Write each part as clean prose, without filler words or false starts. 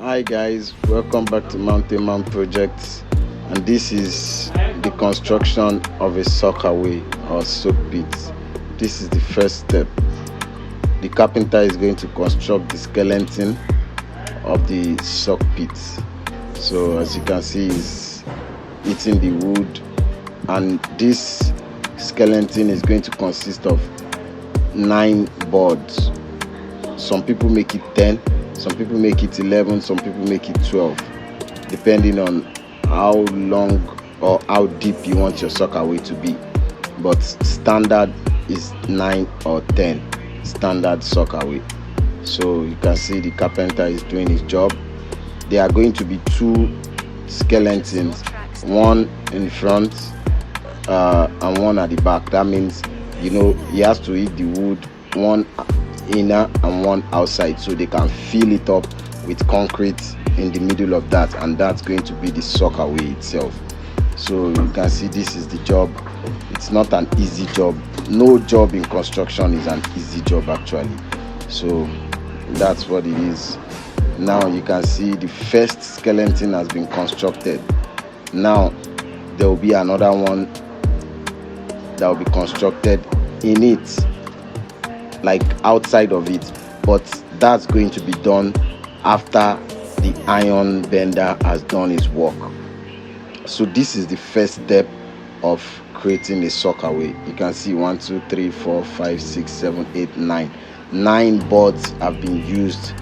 Hi guys, welcome back to Mountain Man Projects, and this is the construction of a Soakaway or soak pit. This is the first step. The carpenter is going to construct the skeleton of the soak pit. So as you can see, he's hitting the wood, and this skeleton is going to consist of 9 boards. Some people make it 10, some people make it 11, some people make it 12, depending on how long or how deep you want your Soakaway to be. But standard is 9 or 10, standard Soakaway. So you can see the carpenter is doing his job. There are going to be 2 skeletons, one in front and one at the back. That means, he has to hit the wood, one inner and one outside, so they can fill it up with concrete in the middle of that, and that's going to be the Soakaway itself. So you can see this is the job. It's not an easy job. No job in construction is an easy job actually. So that's what it is. Now you can see the first skeleton has been constructed. Now there will be another one that will be constructed in it, like outside of it, but that's going to be done after the iron bender has done his work. So this is the first step of creating a Soakaway. You can see 1 2 3 4 5 6 7 8 9 boards have been used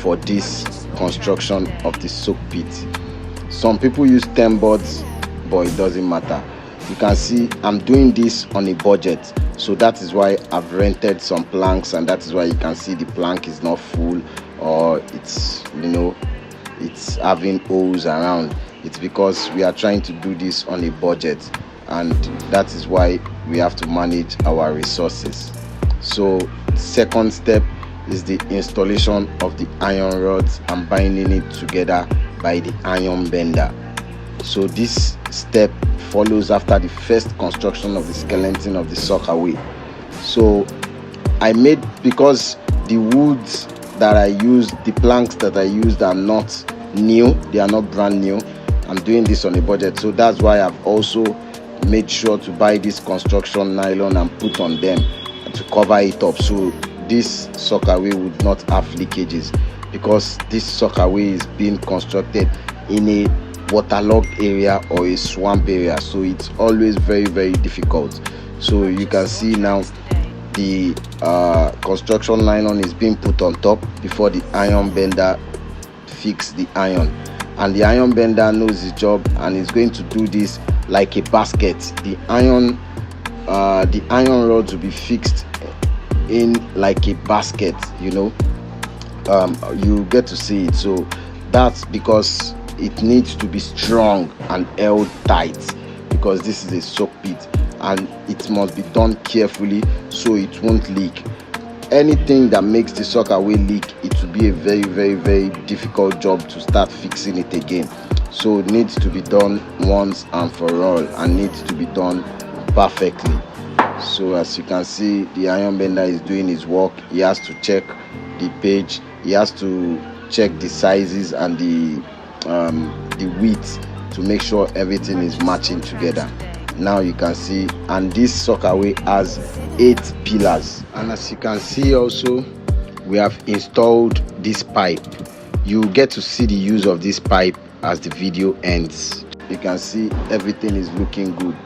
for this construction of the soak pit. Some people use 10 boards, but it doesn't matter. You can see I'm doing this on a budget, so that is why I've rented some planks, and that is why you can see the plank is not full, or it's having holes around. It's because we are trying to do this on a budget, and that is why we have to manage our resources. So second step is the installation of the iron rods and binding it together by the iron bender. So this step follows after the first construction of the skeleton of the Soakaway. So I made, because the woods that I used, the planks that I used are not new, they are not brand new. I'm doing this on a budget, so that's why I've also made sure to buy this construction nylon and put on them to cover it up, so this Soakaway would not have leakages, because this Soakaway is being constructed in a waterlogged area or a swamp area, so it's always very, very difficult. So you can see now the construction nylon is being put on top before the iron bender fix the iron, and the iron bender knows his job and is going to do this like a basket. The iron rods will be fixed in like a basket, you get to see it. So that's because it needs to be strong and held tight, because this is a soak pit and it must be done carefully so it won't leak. Anything that makes the Soakaway leak, it will be a very, very, very difficult job to start fixing it again. So it needs to be done once and for all, and needs to be done perfectly. So as you can see, the iron bender is doing his work. He has to check the page, he has to check the sizes and the width to make sure everything is matching together. Now you can see, and this Soakaway has 8 pillars, and as you can see also, we have installed this pipe. You get to see the use of this pipe as the video ends. You can see everything is looking good.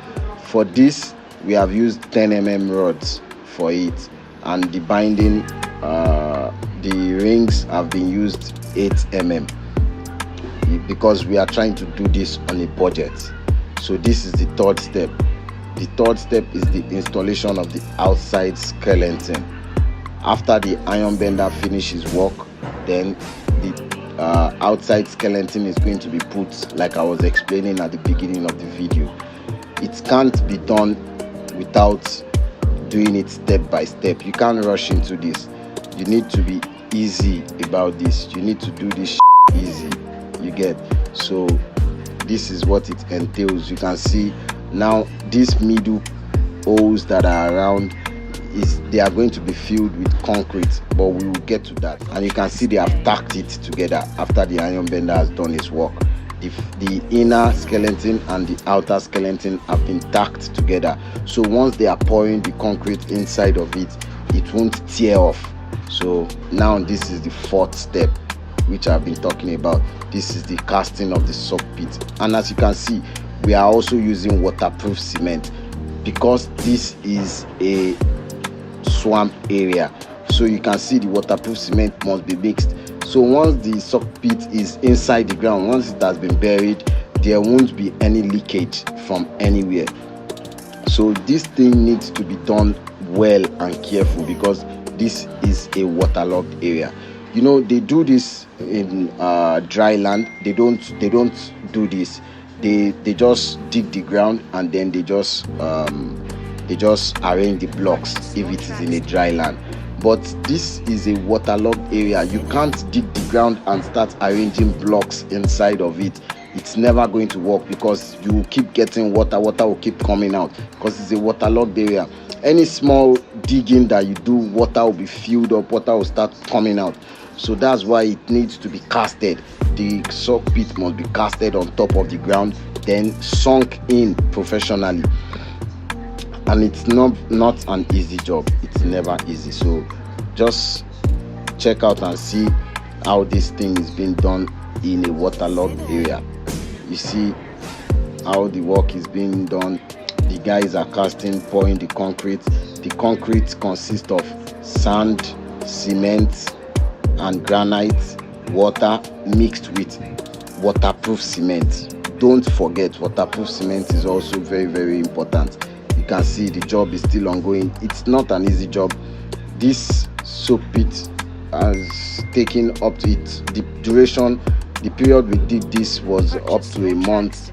For this we have used 10 rods for it, and the binding, the rings have been used 8 because we are trying to do this on a budget. So this is the third step. The third step is the installation of the outside skeleton. After the iron bender finishes work, then the outside skeleton is going to be put, like I was explaining at the beginning of the video. It can't be done without doing it step by step. You can't rush into this. You need to be easy about this. You need to do this easy, you get. So this is what it entails. You can see now these middle holes that are around, they are going to be filled with concrete, but we will get to that. And you can see they have tacked it together after the iron bender has done his work. The inner skeleton and the outer skeleton have been tacked together, so once they are pouring the concrete inside of it, it won't tear off. So now this is the fourth step, which I've been talking about. This is the casting of the soak pit, and as you can see, we are also using waterproof cement because this is a swamp area. So you can see the waterproof cement must be mixed. So once the soak pit is inside the ground, once it has been buried, there won't be any leakage from anywhere. So this thing needs to be done well and careful because this is a waterlogged area. You know, they do this in dry land. They don't do this. They just dig the ground and then they just arrange the blocks if it is in a dry land. But this is a waterlogged area. You can't dig the ground and start arranging blocks inside of it. It's never going to work because you will keep getting water will keep coming out because it's a waterlogged area. Any small digging that you do, water will be filled up, water will start coming out. So that's why it needs to be casted. The soak pit must be casted on top of the ground, then sunk in professionally. And it's not an easy job. It's never easy. So just check out and see how this thing is being done in a waterlogged area. You see how the work is being done. The guys are casting, pouring the concrete. The concrete consists of sand, cement, and granite, water mixed with waterproof cement. Don't forget, waterproof cement is also very, very important. You can see the job is still ongoing. It's not an easy job. This soak pit has taken up to it. The duration, the period we did this was up to a month.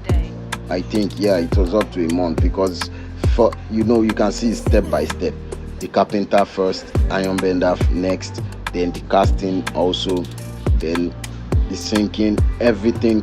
I think, yeah, it was up to a month because you can see step by step. The carpenter first, iron bender next, then the casting also, then the sinking. Everything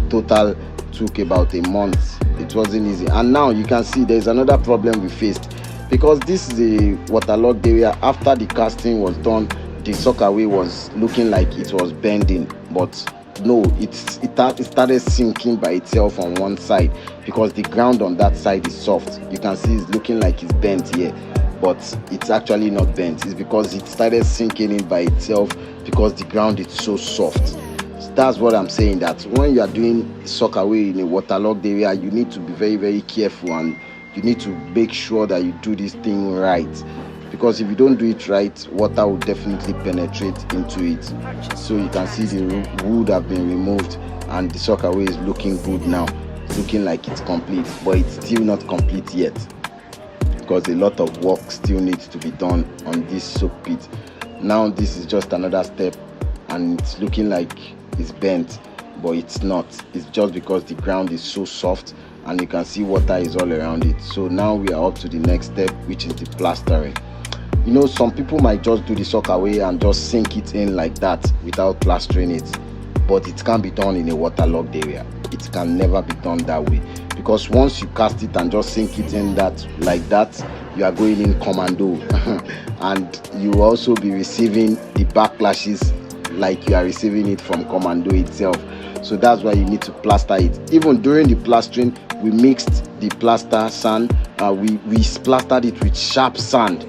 total took about a month. It wasn't easy. And now you can see there's another problem we faced because this is a waterlogged area. After the casting was done, the Soakaway was looking like it was bending, but no, it started sinking by itself on one side because the ground on that side is soft. You can see it's looking like it's bent here, but it's actually not bent. It's because it started sinking in by itself because the ground is so soft. That's what I'm saying, that when you are doing Soakaway in a waterlogged area, you need to be very, very careful and you need to make sure that you do this thing right, because if you don't do it right, water will definitely penetrate into it. So you can see the wood have been removed and the Soakaway is looking good now. It's looking like it's complete, but it's still not complete yet because a lot of work still needs to be done on this soak pit. Now this is just another step and it's looking like it's bent, but it's not. It's just because the ground is so soft and you can see water is all around it. So now we are up to the next step, which is the plastering. You know, some people might just do the Soakaway and just sink it in like that without plastering it, but it can't be done in a waterlogged area. It can never be done that way, because once you cast it and just sink it in that like that, you are going in commando and you will also be receiving the backlashes like you are receiving it from commando itself. So that's why you need to plaster it. Even during the plastering, we mixed the plaster sand. We plastered it with sharp sand.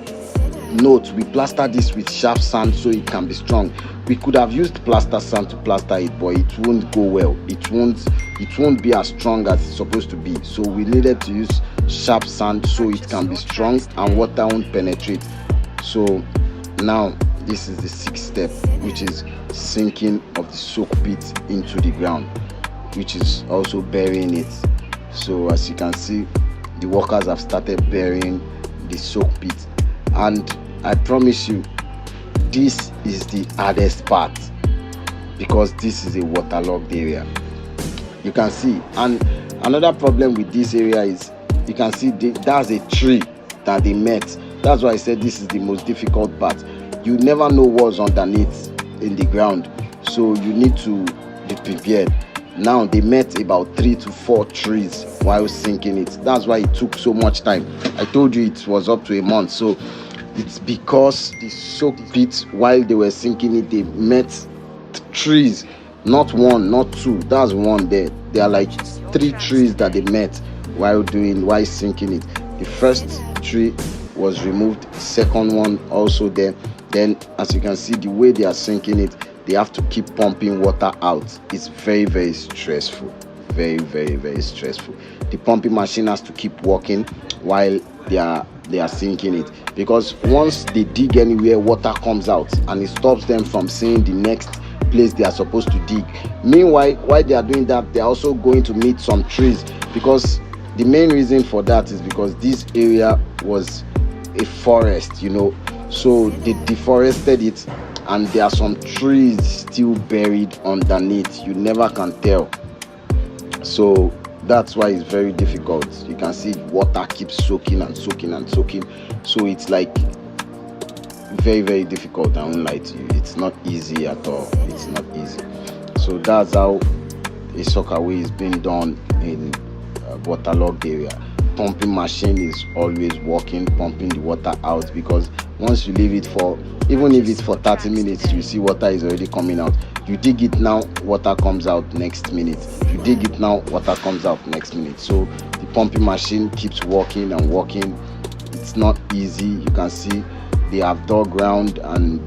Note, we plastered this with sharp sand so it can be strong. We could have used plaster sand to plaster it, but it won't go well. It won't be as strong as it's supposed to be. So we needed to use sharp sand so it can be strong and water won't penetrate. So now this is the sixth step, which is sinking of the soak pit into the ground, which is also burying it. So as you can see, the workers have started burying the soak pit, and I promise you this is the hardest part because this is a waterlogged area. You can see, and another problem with this area is you can see that's a tree that they met. That's why I said this is the most difficult part. You never know what's underneath in the ground, so you need to be prepared. Now they met about 3 to 4 trees while sinking it. That's why it took so much time. I told you it was up to a month. So It's because the soak pit, while they were sinking it, they met trees, not one, not two. That's one there. There are like 3 trees that they met while sinking it. The first tree was removed, second one also there. Then, as you can see, the way they are sinking it, they have to keep pumping water out. It's very, very stressful. Very, very, very stressful. The pumping machine has to keep working while they are sinking it, because once they dig anywhere, water comes out and it stops them from seeing the next place they are supposed to dig. Meanwhile, while they are doing that, they are also going to meet some trees, because the main reason for that is because this area was a forest, so they deforested it, and there are some trees still buried underneath. You never can tell. So that's why it's very difficult. You can see water keeps soaking and soaking and soaking. So it's like very, very difficult. I won't lie to you. It's not easy at all. It's not easy. So that's how a Soakaway is being done in a waterlogged area. Pumping machine is always working, pumping the water out, because once you leave it for, even if it's for 30 minutes, you see water is already coming out. You dig it now, water comes out next minute. You dig it now, water comes out next minute. So the pumping machine keeps working and working. It's not easy. You can see they have dug ground, and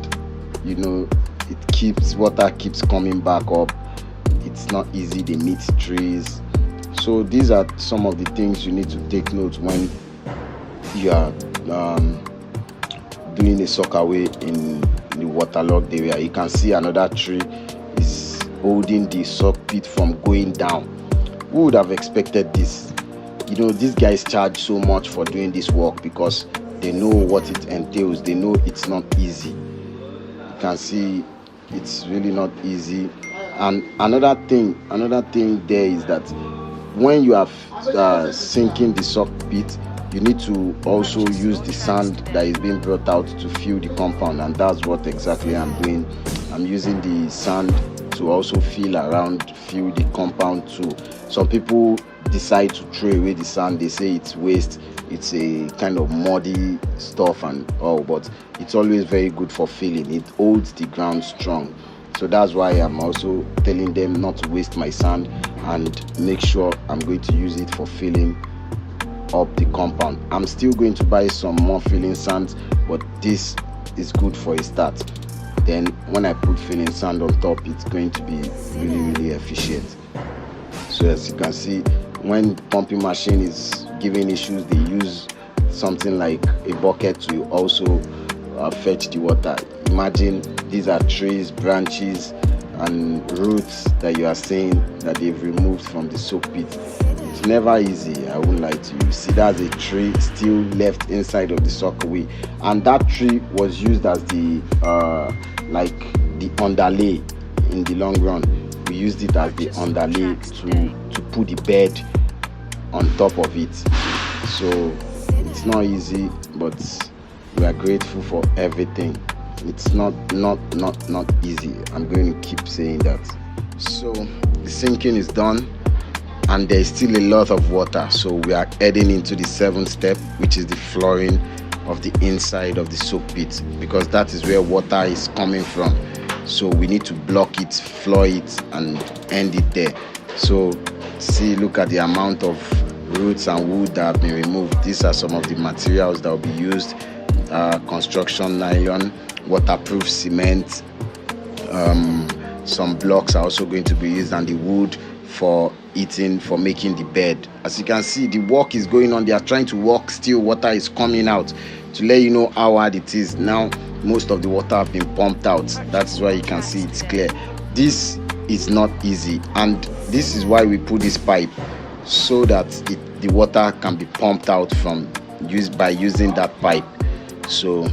water keeps coming back up. It's not easy. They meet trees. So these are some of the things you need to take note when you are doing a Soakaway in the waterlogged area. You can see another tree is holding the soak pit from going down. Who would have expected this? These guys charge so much for doing this work because they know what it entails. They know it's not easy. You can see it's really not easy. And another thing there is that when you are sinking the soak pit, you need to also use the sand that is being brought out to fill the compound, and that's what exactly I'm doing. I'm using the sand to also fill the compound too. Some people decide to throw away the sand. They say it's waste, it's a kind of muddy stuff and all, but it's always very good for filling. It holds the ground strong. So that's why I'm also telling them not to waste my sand and make sure I'm going to use it for filling up the compound. I'm still going to buy some more filling sands, but this is good for a start. Then when I put filling sand on top, it's going to be really, really efficient. So as you can see, when pumping machine is giving issues, they use something like a bucket to also fetch the water. Imagine these are trees, branches and roots that you are seeing that they've removed from the soak pit. It's never easy, I won't lie to you. See, that's a tree still left inside of the Soakaway, and that tree was used as the underlay in the long run. We used it as the underlay to put the bed on top of it. So it's not easy, but we are grateful for everything. It's not easy. I'm going to keep saying that. So the sinking is done, and there is still a lot of water. So we are heading into the 7th step, which is the flooring of the inside of the soak pit, because that is where water is coming from. So we need to block it, floor it, and end it there. So see, look at the amount of roots and wood that have been removed. These are some of the materials that will be used: construction nylon, waterproof cement, some blocks are also going to be used, and the wood for making the bed. As you can see, the work is going on. They are trying to work still. Water is coming out to let you know how hard it is. Now most of the water have been pumped out. That's why you can see it's clear. This is not easy, and this is why we put this pipe, so that the water can be pumped out by using that pipe. So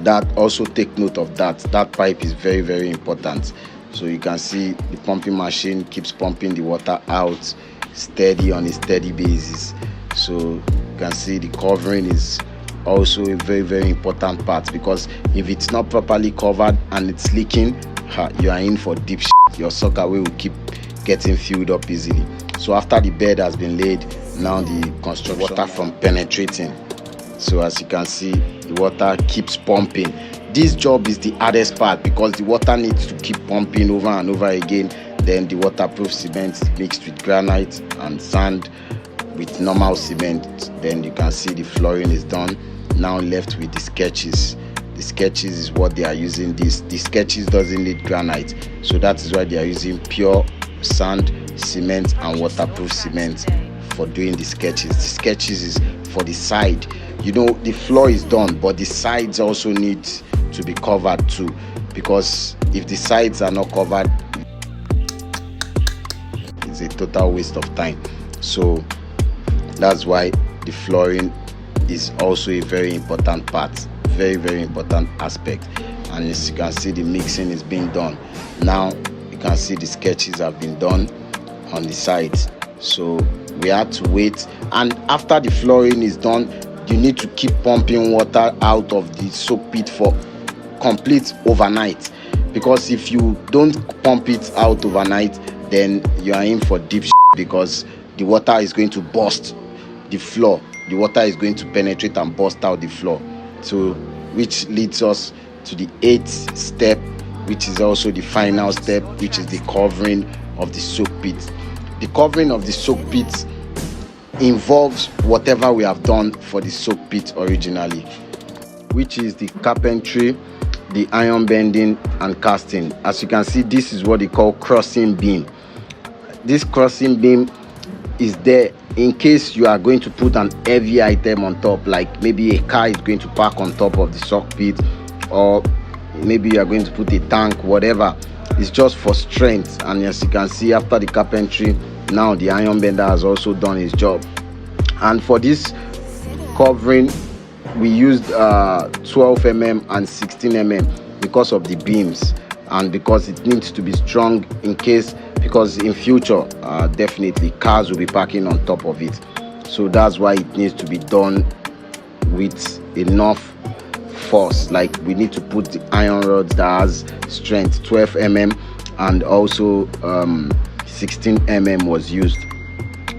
that, also take note of that pipe is very, very important. So you can see the pumping machine keeps pumping the water out steady on a steady basis. So you can see the covering is also a very, very important part, because if it's not properly covered and it's leaking, you are in for deep shit. Your Soakaway will keep getting filled up easily. So after the bed has been laid, now the construction water from penetrating. So as you can see, the water keeps pumping. This job is the hardest part because the water needs to keep pumping over and over again. Then the waterproof cement mixed with granite and sand with normal cement. Then you can see the flooring is done. Now left with the sketches. The sketches is what they are using. The sketches doesn't need granite, so that is why they are using pure sand, cement and waterproof cement for doing the sketches. The sketches is for the side. The floor is done, but the sides also need to be covered too, because if the sides are not covered, it's a total waste of time. So that's why the flooring is also a very important part, very, very important aspect. And as you can see, the mixing is being done. Now you can see the sketches have been done on the sides, so we had to wait. And after the flooring is done, you need to keep pumping water out of the soak pit for complete overnight, because if you don't pump it out overnight, then you are in for deep because the water is going to burst the floor. The water is going to penetrate and burst out the floor. So which leads us to the 8th step, which is also the final step, which is the covering of the soak pit. The covering of the soak pit involves whatever we have done for the soak pit originally, which is the carpentry, the iron bending and casting. As you can see, this is what they call crossing beam. This crossing beam is there in case you are going to put an heavy item on top, like maybe a car is going to park on top of the soak pit, or maybe you are going to put a tank, whatever. It's just for strength. And as you can see, after the carpentry, now the iron bender has also done his job. And for this covering, we used 12mm and 16mm because of the beams and because it needs to be strong in case, because in future definitely cars will be parking on top of it. So that's why it needs to be done with enough force. Like we need to put the iron rods that has strength, 12mm, and also 16mm was used.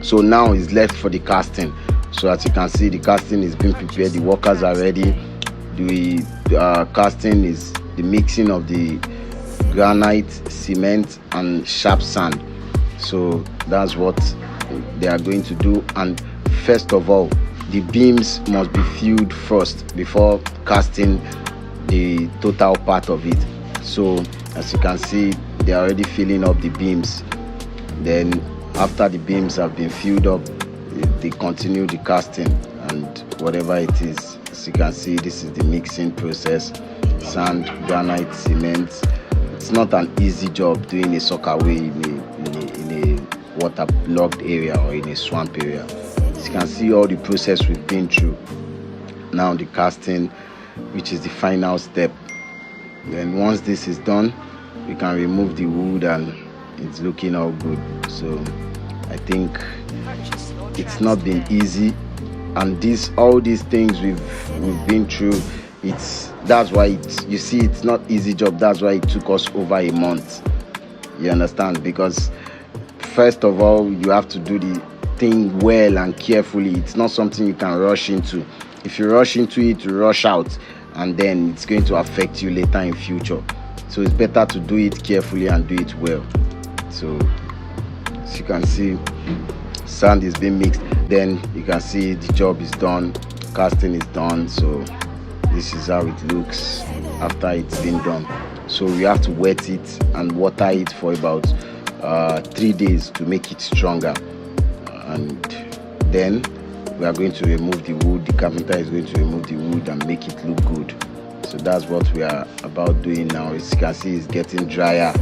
So now it's left for the casting. So as you can see, the casting is being prepared, the workers are ready. The casting is the mixing of the granite, cement and sharp sand. So that's what they are going to do. And first of all, the beams must be filled first before casting the total part of it. So as you can see, they are already filling up the beams. Then after the beams have been filled up, they continue the casting and whatever it is. As you can see, this is the mixing process: sand, granite, cement. It's not an easy job doing a Soakaway in a waterlogged area or in a swamp area. As you can see, all the process we've been through. Now the casting, which is the final step. Then once this is done, we can remove the wood and it's looking all good. So I think it's not been easy, and all these things we've been through, that's why you see it's not easy job. That's why it took us over a month. You understand? Because first of all, you have to do the thing well and carefully. It's not something you can rush into. If you rush into it, you rush out, and then it's going to affect you later in future. So it's better to do it carefully and do it well. So as you can see, sand is being mixed. Then you can see the job is done, casting is done. So this is how it looks after it's been done. So we have to wet it and water it for about 3 days to make it stronger. And then we are going to remove the wood. The carpenter is going to remove the wood and make it look good. So that's what we are about doing now. As you can see, it's getting drier.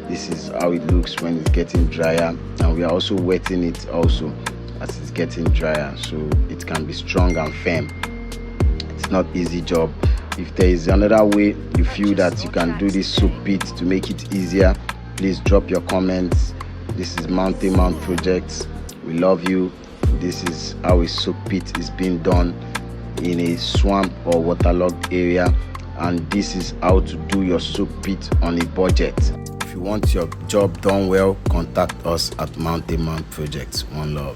This is how it looks when it's getting drier, and we are also wetting it also as it's getting drier, so it can be strong and firm. It's not easy job. If there is another way you feel that you can do this soak pit to make it easier, please drop your comments. This is Mountain Mount Projects. We love you. This is how a soak pit is being done in a swamp or waterlogged area, and this is how to do your soak pit on a budget. If you want your job done well, contact us at Mountain Mount Projects. One love.